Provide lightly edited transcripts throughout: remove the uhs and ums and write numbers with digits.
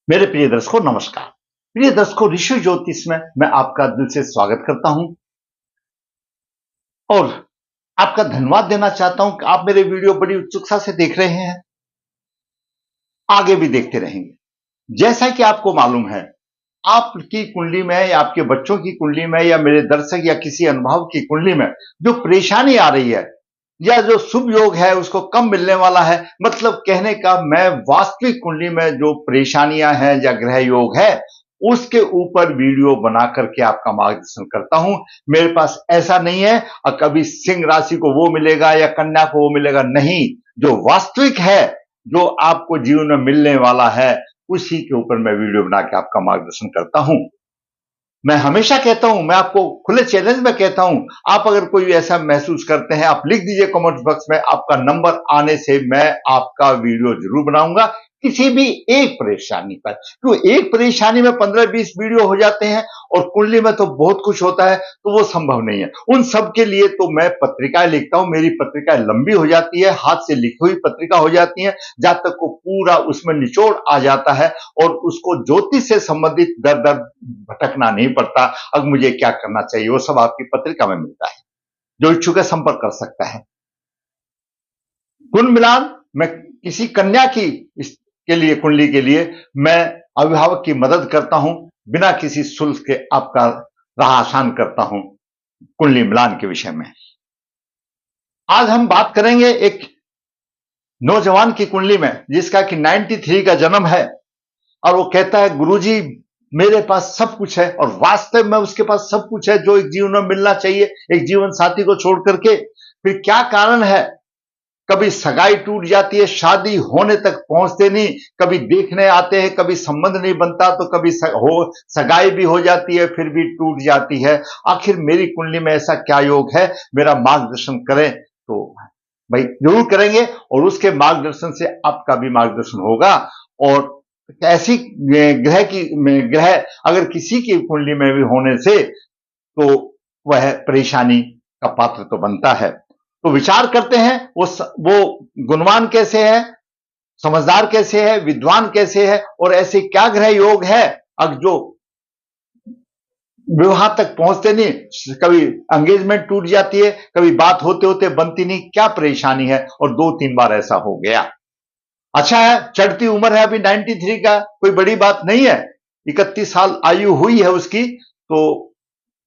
मेरे प्रिय दर्शकों नमस्कार। प्रिय दर्शकों, ऋषि ज्योतिष में मैं आपका दिल से स्वागत करता हूं और आपका धन्यवाद देना चाहता हूं कि आप मेरे वीडियो बड़ी उत्सुकता से देख रहे हैं, आगे भी देखते रहेंगे। जैसा कि आपको मालूम है, आपकी कुंडली में या आपके बच्चों की कुंडली में या मेरे दर्शक या किसी अनुभव की कुंडली में जो परेशानी आ रही है या जो शुभ योग है उसको कम मिलने वाला है, मतलब कहने का मैं वास्तविक कुंडली में जो परेशानियां हैं या ग्रह योग है उसके ऊपर वीडियो बना करके आपका मार्गदर्शन करता हूं। मेरे पास ऐसा नहीं है कभी सिंह राशि को वो मिलेगा या कन्या को वो मिलेगा, नहीं। जो वास्तविक है, जो आपको जीवन में मिलने वाला है, उसी के ऊपर मैं वीडियो बना के आपका मार्गदर्शन करता हूं। मैं हमेशा कहता हूं, मैं आपको खुले चैलेंज में कहता हूं, आप अगर कोई ऐसा महसूस करते हैं, आप लिख दीजिए कमेंट बॉक्स में, आपका नंबर आने से मैं आपका वीडियो जरूर बनाऊंगा किसी भी एक परेशानी पर। तो एक परेशानी में 15-20 वीडियो हो जाते हैं और कुंडली में तो बहुत कुछ होता है, तो वो संभव नहीं है। उन सब के लिए तो मैं पत्रिकाएं लिखता हूं, मेरी पत्रिकाएं लंबी हो जाती है, हाथ से लिखी हुई पत्रिका हो जाती है, जहां तक को पूरा उसमें निचोड़ आ जाता है और उसको ज्योतिष से संबंधित दर दर भटकना नहीं पड़ता। अब मुझे क्या करना चाहिए वो सब आपकी पत्रिका में मिलता है। जो इच्छुक है संपर्क कर सकता है। कुल मिलान मैं किसी कन्या की के लिए कुंडली के लिए मैं अभिभावक की मदद करता हूं, बिना किसी शुल्क के आपका राह आसान करता हूं कुंडली मिलान के विषय में। आज हम बात करेंगे एक नौजवान की कुंडली में जिसका कि 93 का जन्म है और वो कहता है गुरुजी मेरे पास सब कुछ है, और वास्तव में उसके पास सब कुछ है जो एक जीवन में मिलना चाहिए एक जीवन साथी को छोड़ करके। फिर क्या कारण है? कभी सगाई टूट जाती है, शादी होने तक पहुंचते नहीं, कभी देखने आते हैं, कभी संबंध नहीं बनता, तो कभी सगाई भी हो जाती है फिर भी टूट जाती है। आखिर मेरी कुंडली में ऐसा क्या योग है? मेरा मार्गदर्शन करें। तो भाई जरूर करेंगे और उसके मार्गदर्शन से आपका भी मार्गदर्शन होगा। और ऐसी ग्रह अगर किसी की कुंडली में भी होने से तो वह परेशानी का पात्र तो बनता है। तो विचार करते हैं वो गुणवान कैसे है, समझदार कैसे है, विद्वान कैसे है, और ऐसे क्या ग्रह योग है अब जो विवाह तक पहुंचते नहीं, कभी एंगेजमेंट टूट जाती है, कभी बात होते होते बनती नहीं, क्या परेशानी है? और 2-3 बार ऐसा हो गया। अच्छा है, चढ़ती उम्र है, अभी 93 का कोई बड़ी बात नहीं है, 31 साल आयु हुई है उसकी, तो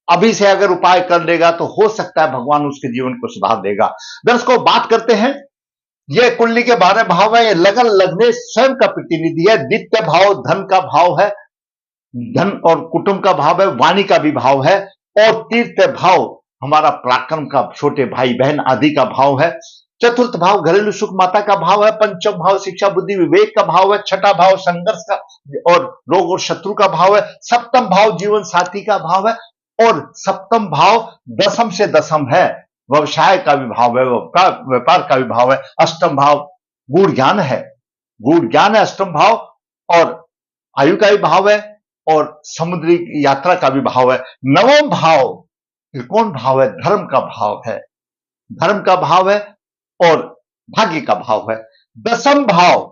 अभी से अगर उपाय कर लेगा तो हो सकता है भगवान उसके जीवन को सुधार देगा। दर्शकों, बात करते हैं यह कुंडली के 12 भाव है। ये लगन लगने स्वयं का प्रतिनिधि है। द्वितीय भाव धन का भाव है, धन और कुटुंब का भाव है, वाणी का भी भाव है, और तीर्थ भाव हमारा पराक्रम का, छोटे भाई बहन आदि का भाव है। चतुर्थ भाव घरेलू सुख माता का भाव है। पंचम भाव शिक्षा बुद्धि विवेक का भाव है। छठा भाव संघर्ष का और रोग और शत्रु का भाव है। सप्तम भाव जीवन साथी का भाव है और सप्तम भाव दशम से दशम है, व्यवसाय का भी भाव है, व्यापार का भी भाव है। अष्टम भाव गूढ़ ज्ञान है, गूढ़ ज्ञान है अष्टम भाव, और आयु का भी भाव है और समुद्री यात्रा का भी भाव है। नवम भाव त्रिकोण भाव है, धर्म का भाव है, धर्म का भाव है और भाग्य का भाव है। दसम भाव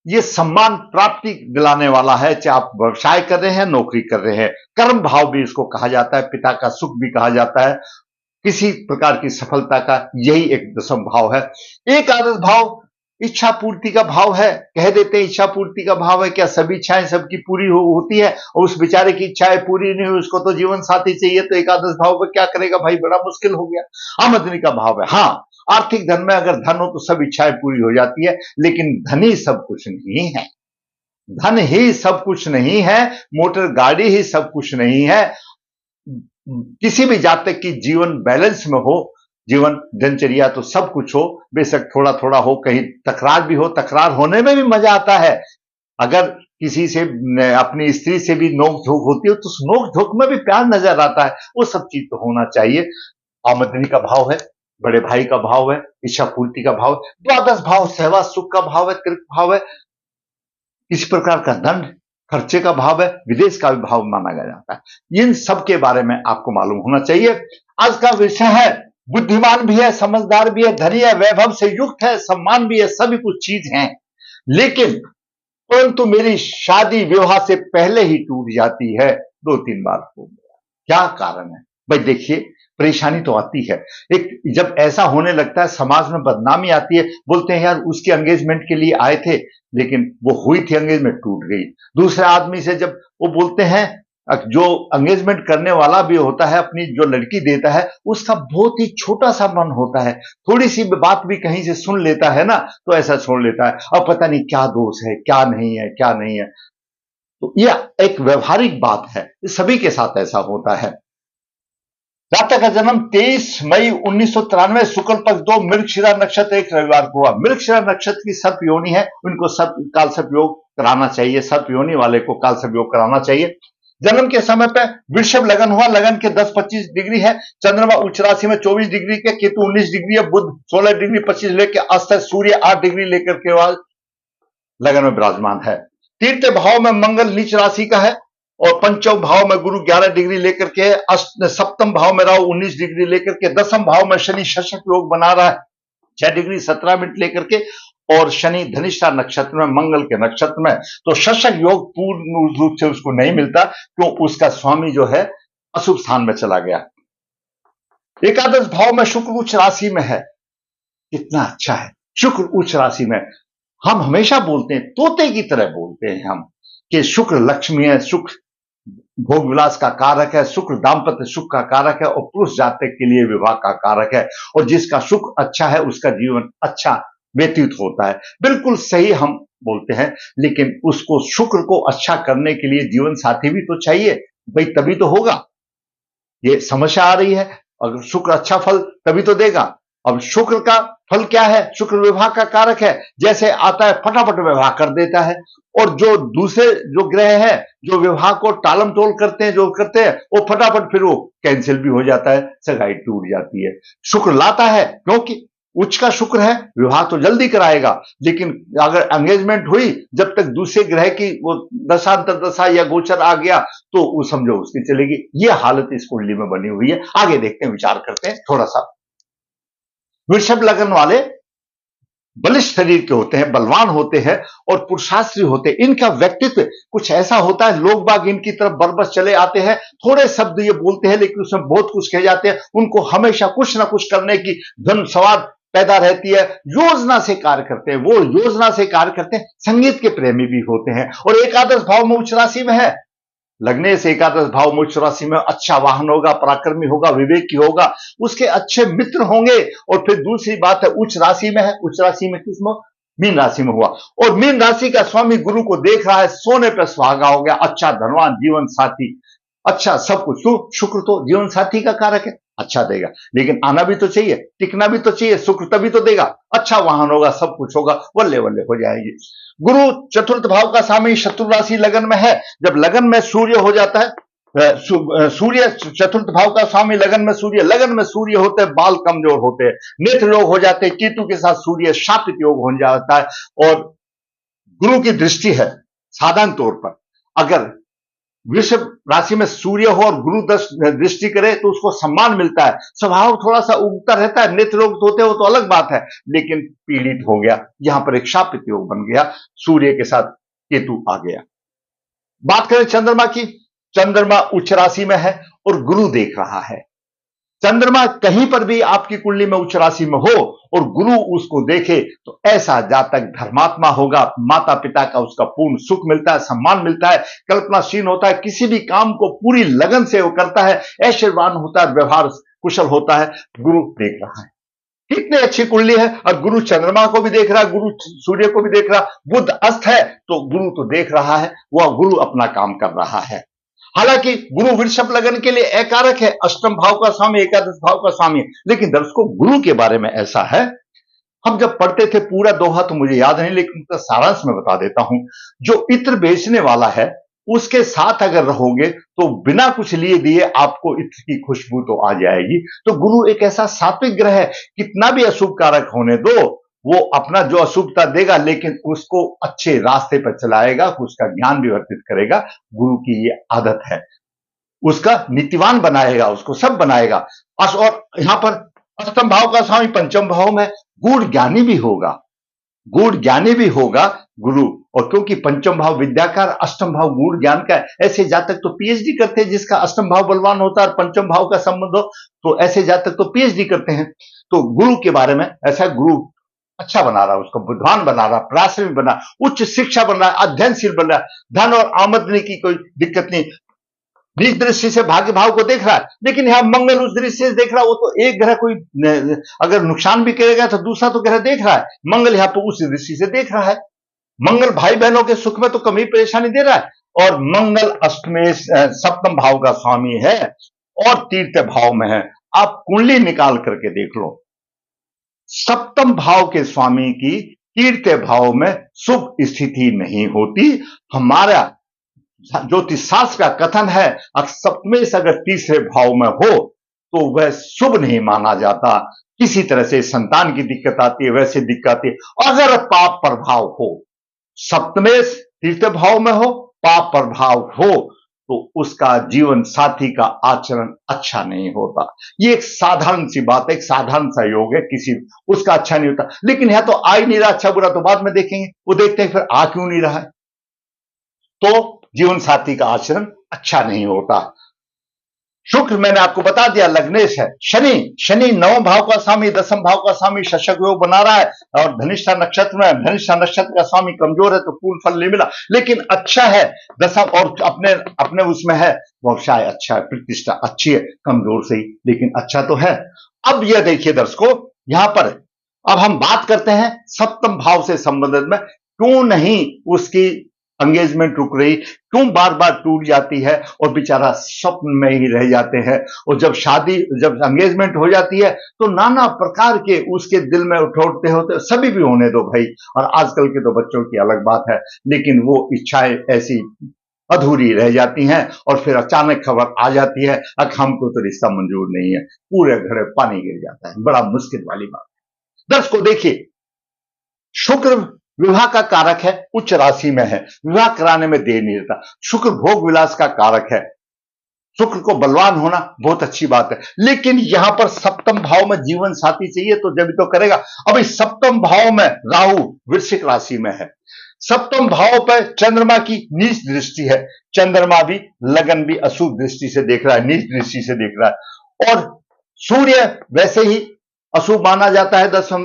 ये सम्मान प्राप्ति दिलाने वाला है, चाहे आप व्यवसाय कर रहे हैं, नौकरी कर रहे हैं। कर्म भाव भी इसको कहा जाता है, पिता का सुख भी कहा जाता है, किसी प्रकार की सफलता का यही एक दसम भाव है। एकादश भाव इच्छा पूर्ति का भाव है। कह देते हैं इच्छा पूर्ति का भाव है, क्या सभी इच्छाएं सबकी पूरी होती है? और उस बेचारे की इच्छाएं पूरी नहीं हुई, उसको तो जीवन साथी चाहिए, तो एकादश भाव पर क्या करेगा भाई? बड़ा मुश्किल हो गया। आमदनी का भाव है। हाँ, आर्थिक धन में अगर धन हो तो सब इच्छाएं पूरी हो जाती है, लेकिन धन ही सब कुछ नहीं है। धन ही सब कुछ नहीं है, मोटर गाड़ी ही सब कुछ नहीं है। किसी भी जातक की जीवन बैलेंस में हो, जीवन दिनचर्या तो सब कुछ हो, बेशक थोड़ा थोड़ा हो, कहीं तकरार भी हो, तकरार होने में भी मजा आता है। अगर किसी से अपनी स्त्री से भी नोक झोंक होती है तो उस नोक झोंक में भी प्यार नजर आता है, वो सब चीज तो होना चाहिए। आमदनी का भाव है, बड़े भाई का भाव है, इच्छा पूर्ति का भाव, द्वादश भाव सेवा सुख का भाव है, कृत भाव है, किसी प्रकार का दंड खर्चे का भाव है, विदेश का भी भाव माना जाता है। इन सब के बारे में आपको मालूम होना चाहिए। आज का विषय है बुद्धिमान भी है, समझदार भी है, धनी है, वैभव से युक्त है, सम्मान भी है, सभी कुछ चीज हैं, लेकिन परंतु मेरी शादी विवाह से पहले ही टूट जाती है, 2-3 बार हो गया। क्या कारण है? भाई देखिए, परेशानी तो आती है। एक जब ऐसा होने लगता है, समाज में बदनामी आती है, बोलते हैं यार उसके एंगेजमेंट के लिए आए थे, लेकिन वो हुई थी एंगेजमेंट, टूट गई। दूसरे आदमी से जब वो बोलते हैं, जो एंगेजमेंट करने वाला भी होता है, अपनी जो लड़की देता है, उसका बहुत ही छोटा सा मन होता है, थोड़ी सी बात भी कहीं से सुन लेता है ना, तो ऐसा छोड़ लेता है। अब पता नहीं क्या दोष है, क्या नहीं है, क्या नहीं है। तो यह एक व्यवहारिक बात है, सभी के साथ ऐसा होता है। दाता का जन्म 23 मई 1993 शुक्ल पक्ष 2 मृगशिरा नक्षत्र एक रविवार को हुआ। मृगशिरा नक्षत्र की सर्प योनि है, उनको सर्प काल सर्प योग कराना चाहिए, सर्प योनि वाले को काल सर्प योग कराना चाहिए। जन्म के समय पे वृषभ लगन हुआ, लगन के 10-25 डिग्री है, चंद्रमा उच्च राशि में 24 डिग्री के, केतु 19 डिग्री है, बुध 16 डिग्री 25 लेकर अस्त है, सूर्य 8 डिग्री लेकर के बाद लगन में विराजमान है। तीसरे भाव में मंगल नीच राशि का है और पंचम भाव में गुरु 11 डिग्री लेकर के, सप्तम भाव में राहु 19 डिग्री लेकर के, दसम भाव में शनि शशक योग बना रहा है 6 डिग्री 17 मिनट लेकर के, और शनि धनिष्ठा नक्षत्र में, मंगल के नक्षत्र में। तो शशक योग पूर्ण रूप से उसको नहीं मिलता, क्यों? उसका स्वामी जो है अशुभ स्थान में चला गया। एकादश भाव में शुक्र उच्च राशि में है, कितना अच्छा है शुक्र उच्च राशि में। हम हमेशा बोलते हैं, तोते की तरह बोलते हैं हम, कि शुक्र लक्ष्मी है, शुक्र भोग विलास का कारक है, शुक्र दाम्पत्य सुख का कारक है, और पुरुष जातक के लिए विवाह का कारक है, और जिसका शुक्र अच्छा है उसका जीवन अच्छा व्यतीत होता है। बिल्कुल सही हम बोलते हैं, लेकिन उसको शुक्र को अच्छा करने के लिए जीवन साथी भी तो चाहिए भाई, तभी तो होगा। ये समस्या आ रही है, अगर शुक्र अच्छा फल तभी तो देगा। अब शुक्र का फल क्या है? शुक्र विवाह का कारक है, जैसे आता है फटाफट विवाह कर देता है, और जो दूसरे जो ग्रह है जो विवाह को टालम टोल करते हैं, जो करते हैं वो फटाफट फिर वो कैंसिल भी हो जाता है, सगाई टूट जाती है। शुक्र लाता है, क्योंकि उच्च का शुक्र है, विवाह तो जल्दी कराएगा, लेकिन अगर एंगेजमेंट हुई, जब तक दूसरे ग्रह की वो दशांतर दशा या गोचर आ गया, तो वो समझो उसकी चलेगी। ये हालत इस कुंडली में बनी हुई है। आगे देखते हैं, विचार करते हैं थोड़ा सा। वृषभ लगन वाले बलिष्ठ शरीर के होते हैं, बलवान होते हैं और पुरुषार्थी होते हैं। इनका व्यक्तित्व कुछ ऐसा होता है, लोग बाग इनकी तरफ बरबस चले आते हैं, थोड़े शब्द ये बोलते हैं लेकिन उसमें बहुत कुछ कह जाते हैं। उनको हमेशा कुछ ना कुछ करने की धन सवाद पैदा रहती है, योजना से कार्य करते हैं, वो योजना से कार्य करते हैं। संगीत के प्रेमी भी होते हैं, और एकादश भाव में उच्च राशि में है, लगने से एकादश भाव उच्च राशि में, अच्छा वाहन होगा, पराक्रमी होगा, विवेकी होगा, उसके अच्छे मित्र होंगे। और फिर दूसरी बात है, उच्च राशि में है, उच्च राशि में किस में? मीन राशि में हुआ, और मीन राशि का स्वामी गुरु को देख रहा है, सोने पर सुहागा हो गया, अच्छा धनवान जीवन साथी, अच्छा सब कुछ। शुक्र तो जीवन साथी का कारक है, अच्छा देगा, लेकिन आना भी तो चाहिए, टिकना भी तो चाहिए, शुक्र तभी तो देगा। अच्छा वाहन होगा, सब कुछ होगा, वल्ले वल्ले हो जाएगी। गुरु चतुर्थ भाव का स्वामी शत्रु राशि लगन में है, जब लगन में सूर्य हो जाता है, सूर्य चतुर्थ भाव का स्वामी लगन में सूर्य, लगन में सूर्य होते हैं, बाल कमजोर होते हैं, नेत्र रोग हो जाते हैं, केतु के साथ सूर्य शापित योग हो जाता है, और गुरु की दृष्टि है। साधारण तौर पर अगर वृषभ राशि में सूर्य हो और गुरु दृष्टि करे तो उसको सम्मान मिलता है, स्वभाव थोड़ा सा उगता रहता है, नेत्र रोग होते हो तो अलग बात है, लेकिन पीड़ित हो गया, यहां पर एक शापित योग बन गया, सूर्य के साथ केतु आ गया। बात करें चंद्रमा की, चंद्रमा उच्च राशि में है और गुरु देख रहा है। चंद्रमा कहीं पर भी आपकी कुंडली में उच्च राशि में हो और गुरु उसको देखे, तो ऐसा जातक धर्मात्मा होगा, माता पिता का उसका पूर्ण सुख मिलता है, सम्मान मिलता है, कल्पनाशील होता है, किसी भी काम को पूरी लगन से वो करता है, ऐश्वर्यवान होता है, व्यवहार कुशल होता है। गुरु देख रहा है, कितनी अच्छी कुंडली है, और गुरु चंद्रमा को भी देख रहा है, गुरु सूर्य को भी देख रहा, बुध अस्त है तो गुरु तो देख रहा है, वह गुरु अपना काम कर रहा है। हालांकि गुरु वृषभ लगन के लिए अकारक है, अष्टम भाव का स्वामी, एकादश भाव का स्वामी, लेकिन दर्शकों गुरु के बारे में ऐसा है, हम जब पढ़ते थे पूरा दोहा तो मुझे याद नहीं, लेकिन उसका सारांश में बता देता हूं। जो इत्र बेचने वाला है उसके साथ अगर रहोगे तो बिना कुछ लिए दिए आपको इत्र की खुशबू तो आ जाएगी। तो गुरु एक ऐसा सात्विक ग्रह है, कितना भी अशुभ कारक होने दो, वो अपना जो अशुभता देगा लेकिन उसको अच्छे रास्ते पर चलाएगा, उसका ज्ञान भी वर्तित करेगा। गुरु की ये आदत है, उसका नीतिवान बनाएगा, उसको सब बनाएगा। और यहां पर अष्टम भाव का स्वामी पंचम भाव में गूढ़ ज्ञानी भी होगा, गूढ़ ज्ञानी भी होगा गुरु, और क्योंकि पंचम भाव विद्याकार, अष्टम भाव गूढ़ ज्ञान का है, ऐसे जातक तो पीएचडी करते हैं जिसका अष्टम भाव बलवान होता है और पंचम भाव का संबंध हो, तो ऐसे जातक तो पीएचडी करते हैं। तो गुरु के बारे में ऐसा, गुरु अच्छा बना रहा है, उसको विद्वान बना रहा, पराक्रमी बना, उच्च शिक्षा बन रहा है, अध्ययनशील बन रहा है, धन और आमदनी की कोई दिक्कत नहीं। निज दृष्टि से भाग्य भाव को देख रहा है, लेकिन यहां मंगल उस दृष्टि से देख रहा है। वो तो एक ग्रह कोई अगर नुकसान भी करेगा तो दूसरा तो ग्रह देख रहा है, मंगल यहां पर उस दृष्टि से देख रहा है। मंगल भाई बहनों के सुख में तो कमी परेशानी दे रहा है, और मंगल अष्टमेश सप्तम भाव का स्वामी है और तीर्थ भाव में है। आप कुंडली निकाल करके देख लो, सप्तम भाव के स्वामी की तीर्थ भाव में शुभ स्थिति नहीं होती। हमारा ज्योतिष शास्त्र का कथन है, सप्तमेश अगर तीसरे भाव में हो तो वह शुभ नहीं माना जाता। किसी तरह से संतान की दिक्कत आती है, वैसे दिक्कत आती है। अगर पाप प्रभाव हो, सप्तमेश तीर्थ भाव में हो, पाप प्रभाव हो, तो उसका जीवन साथी का आचरण अच्छा नहीं होता। ये एक साधारण सी बात है, एक साधारण सा योग है, किसी उसका अच्छा नहीं होता। लेकिन यह तो आ ही नहीं रहा, अच्छा बुरा तो बाद में देखेंगे, वो देखते हैं फिर आ क्यों नहीं रहा है, तो जीवन साथी का आचरण अच्छा नहीं होता। शुक्र मैंने आपको बता दिया लग्नेश है। शनि नवम भाव का स्वामी, दसम भाव का स्वामी, शशक योग बना रहा है और धनिष्ठा नक्षत्र में, धनिष्ठा नक्षत्र का स्वामी कमजोर है तो पूर्ण फल नहीं मिला, लेकिन अच्छा है दसम, और अपने अपने उसमें है, व्यवसाय अच्छा है, प्रतिष्ठा अच्छी है, कमजोर से ही लेकिन अच्छा तो है। अब यह देखिए दर्शकों, यहां पर अब हम बात करते हैं सप्तम भाव से संबंधित में, क्यों नहीं उसकी एंगेजमेंट रुक रही, क्यों बार बार टूट जाती है और बेचारा स्वप्न में ही रह जाते हैं। और जब एंगेजमेंट हो जाती है तो नाना प्रकार के उसके दिल में उठौते होते, सभी भी होने दो भाई, और आजकल के तो बच्चों की अलग बात है, लेकिन वो इच्छाएं ऐसी अधूरी रह जाती हैं और फिर अचानक खबर आ जाती है अब हमको तो रिश्ता मंजूर नहीं है, पूरे घर में पानी गिर जाता है। बड़ा मुश्किल वाली बात है। दर्शकों देखिए, शुक्र विवाह का कारक है, उच्च राशि में है, विवाह कराने में देर नहीं रहता। शुक्र भोग विलास का कारक है, शुक्र को बलवान होना बहुत अच्छी बात है, लेकिन यहां पर सप्तम भाव में जीवन साथी चाहिए तो जब तो करेगा। अब इस सप्तम भाव में राहु वृश्चिक राशि में है, सप्तम भाव पर चंद्रमा की नीच दृष्टि है, चंद्रमा भी लगन भी अशुभ दृष्टि से देख रहा है, नीच दृष्टि से देख रहा है, और सूर्य वैसे ही अशुभ माना जाता है दसम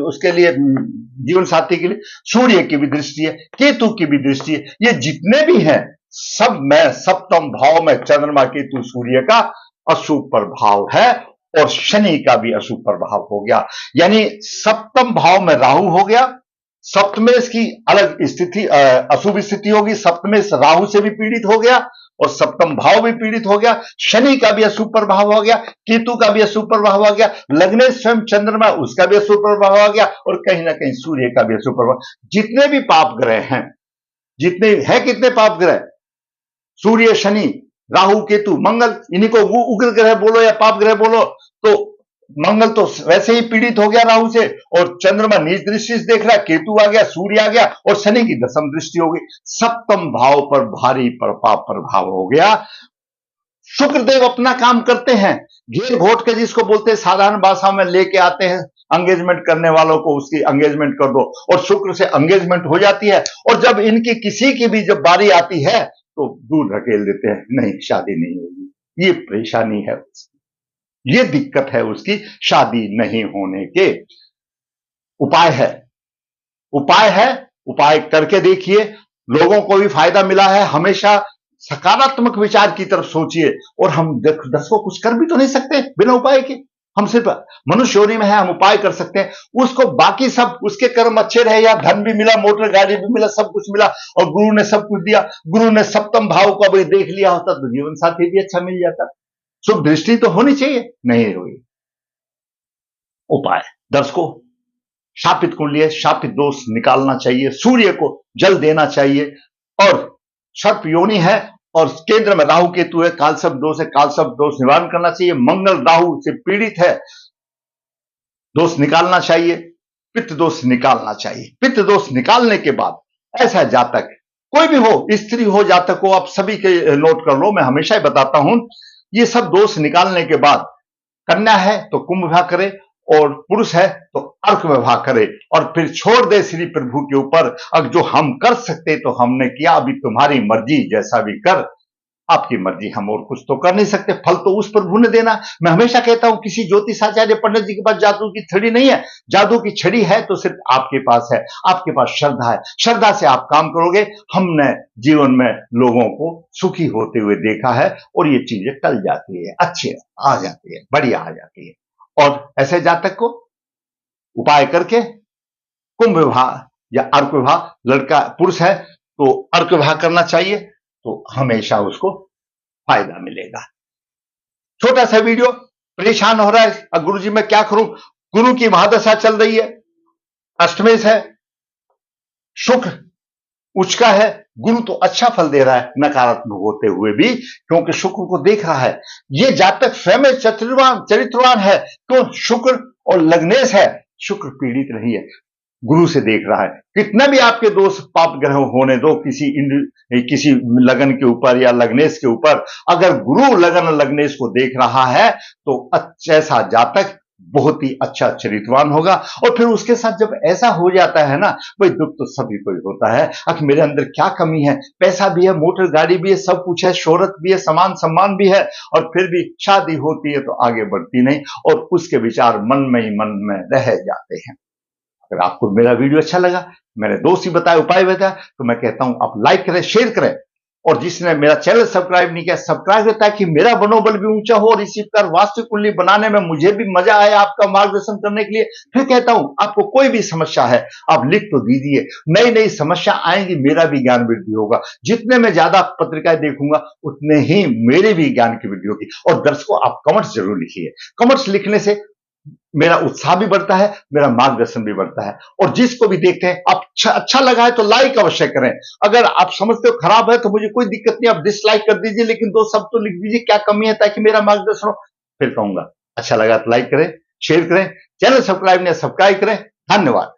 उसके लिए, जीवन साथी के लिए सूर्य की भी दृष्टि है, केतु की भी दृष्टि है। ये जितने भी हैं सब में सप्तम भाव में चंद्रमा केतु सूर्य का अशुभ प्रभाव है और शनि का भी अशुभ प्रभाव हो गया। यानी सप्तम भाव में राहु हो गया, सप्तमेश की अलग स्थिति अशुभ स्थिति होगी, सप्तमेश राहु से भी पीड़ित हो गया और सप्तम भाव भी पीड़ित हो गया, शनि का भी अशुभ प्रभाव हो गया, केतु का भी अशुभ प्रभाव हो गया, लग्नेश स्वयं चंद्रमा उसका भी अशुभ प्रभाव हो गया और कहीं ना कहीं सूर्य का भी अशुभ प्रभाव। जितने भी पाप ग्रह हैं, जितने हैं, कितने पाप ग्रह, सूर्य शनि राहु केतु मंगल, इन्हीं को उग्र ग्रह बोलो या पाप ग्रह बोलो, तो मंगल तो वैसे ही पीड़ित हो गया राहु से और चंद्रमा नीच दृष्टि से देख रहा है, केतु आ गया, सूर्य आ गया और शनि की दसम दृष्टि हो गई, सप्तम भाव पर भारी पाप प्रभाव हो गया। शुक्रदेव अपना काम करते हैं, घेर घोट के जिसको बोलते हैं साधारण भाषा में लेके आते हैं, एंगेजमेंट करने वालों को उसकी एंगेजमेंट कर दो और शुक्र से एंगेजमेंट हो जाती है, और जब इनकी किसी की भी जब बारी आती है तो दूर धकेल देते हैं, नहीं शादी नहीं होगी। ये परेशानी है, ये दिक्कत है उसकी, शादी नहीं होने के। उपाय है, उपाय करके देखिए, लोगों को भी फायदा मिला है। हमेशा सकारात्मक विचार की तरफ सोचिए, और हम दर्शकों कुछ कर भी तो नहीं सकते बिना उपाय के, हम सिर्फ मनुष्य योनि में है, हम उपाय कर सकते हैं, उसको बाकी सब उसके कर्म अच्छे रहे, या धन भी मिला, मोटर गाड़ी भी मिला, सब कुछ मिला और गुरु ने सब कुछ दिया, गुरु ने सप्तम भाव को अभी देख लिया होता तो जीवन साथी भी अच्छा मिल जाता। शुभ दृष्टि तो होनी चाहिए, नहीं हुई। उपाय दर्शकों, शापित कुंडली, शापित दोष निकालना चाहिए, सूर्य को जल देना चाहिए, और सर्प योनि है और केंद्र में राहु केतु है, कालसर्प दोष है, कालसर्प दोष निवारण करना चाहिए। मंगल राहु से पीड़ित है, दोष निकालना चाहिए, पित्त दोष निकालना चाहिए। पित्त दोष निकालने के बाद ऐसा जातक कोई भी हो, स्त्री हो जातक हो, आप सभी के नोट कर लो, मैं हमेशा ही बताता हूं, ये सब दोष निकालने के बाद कन्या है तो कुंभ विवाह करे, और पुरुष है तो अर्क विवाह करे और फिर छोड़ दे श्री प्रभु के ऊपर। अब जो हम कर सकते तो हमने किया, अभी तुम्हारी मर्जी, जैसा भी कर, आपकी मर्जी, हम और कुछ तो कर नहीं सकते, फल तो उस प्रभु ने देना। मैं हमेशा कहता हूं किसी ज्योतिषाचार्य पंडित जी के पास जादू की छड़ी नहीं है, जादू की छड़ी है तो सिर्फ आपके पास है, आपके पास श्रद्धा है, श्रद्धा से आप काम करोगे। हमने जीवन में लोगों को सुखी होते हुए देखा है और ये चीजें टल जाती है, अच्छी आ जाती है, बढ़िया आ जाती है। और ऐसे जातक को उपाय करके कुंभ विवाह या अर्क विवाह, लड़का पुरुष है तो अर्क विवाह करना चाहिए, तो हमेशा उसको फायदा मिलेगा। छोटा सा वीडियो, परेशान हो रहा है अब गुरु जी मैं क्या करूं, गुरु की महादशा चल रही है, अष्टमेश है, शुक्र उच्च का है, गुरु तो अच्छा फल दे रहा है नकारात्मक होते हुए भी, क्योंकि शुक्र को देख रहा है। ये जातक स्वयं चरित्रवान है तो शुक्र और लग्नेश है, शुक्र पीड़ित नहीं है, गुरु से देख रहा है। कितना भी आपके दोष पाप ग्रह होने दो किसी लगन के ऊपर या लग्नेश के ऊपर, अगर गुरु लगन लग्नेश को देख रहा है तो ऐसा जातक बहुत ही अच्छा चरित्रवान होगा। और फिर उसके साथ जब ऐसा हो जाता है ना, भाई दुख तो सभी को ही होता है, अब मेरे अंदर क्या कमी है, पैसा भी है, मोटर गाड़ी भी है, सब कुछ है, शोहरत भी है, समान सम्मान भी है, और फिर भी शादी होती है तो आगे बढ़ती नहीं, और उसके विचार मन में ही मन में रह जाते हैं। अगर आपको मेरा वीडियो अच्छा लगा, मैंने दोस्त ही बताया, उपाय बताया, तो मैं कहता हूं आप लाइक करें, शेयर करें, और जिसने मेरा चैनल सब्सक्राइब नहीं किया सब्सक्राइब करें, ताकि मेरा मनोबल भी ऊंचा हो और इसी प्रकार वास्तु कुंडली बनाने में मुझे भी मजा आए आपका मार्गदर्शन करने के लिए। फिर कहता हूं आपको कोई भी समस्या है आप लिख तो दीजिए, नई नई समस्या आएंगी, मेरा भी ज्ञान वृद्धि होगा। जितने मैं ज्यादा पत्रिकाएं देखूंगा उतने ही मेरे भी ज्ञान की वृद्धि होगी। और दर्शकों आप कमेंट्स जरूर लिखिए, कमेंट्स लिखने से मेरा उत्साह भी बढ़ता है, मेरा मार्गदर्शन भी बढ़ता है। और जिसको भी देखते हैं आप अच्छा लगा है तो लाइक अवश्य करें, अगर आप समझते हो खराब है तो मुझे कोई दिक्कत नहीं, आप डिसलाइक कर दीजिए, लेकिन दो शब्द तो लिख दीजिए क्या कमी है, ताकि मेरा मार्गदर्शन हो। फिर कहूंगा अच्छा लगा तो लाइक करें, शेयर करें, चैनल सब्सक्राइब नहीं सब्सक्राइब करें। धन्यवाद।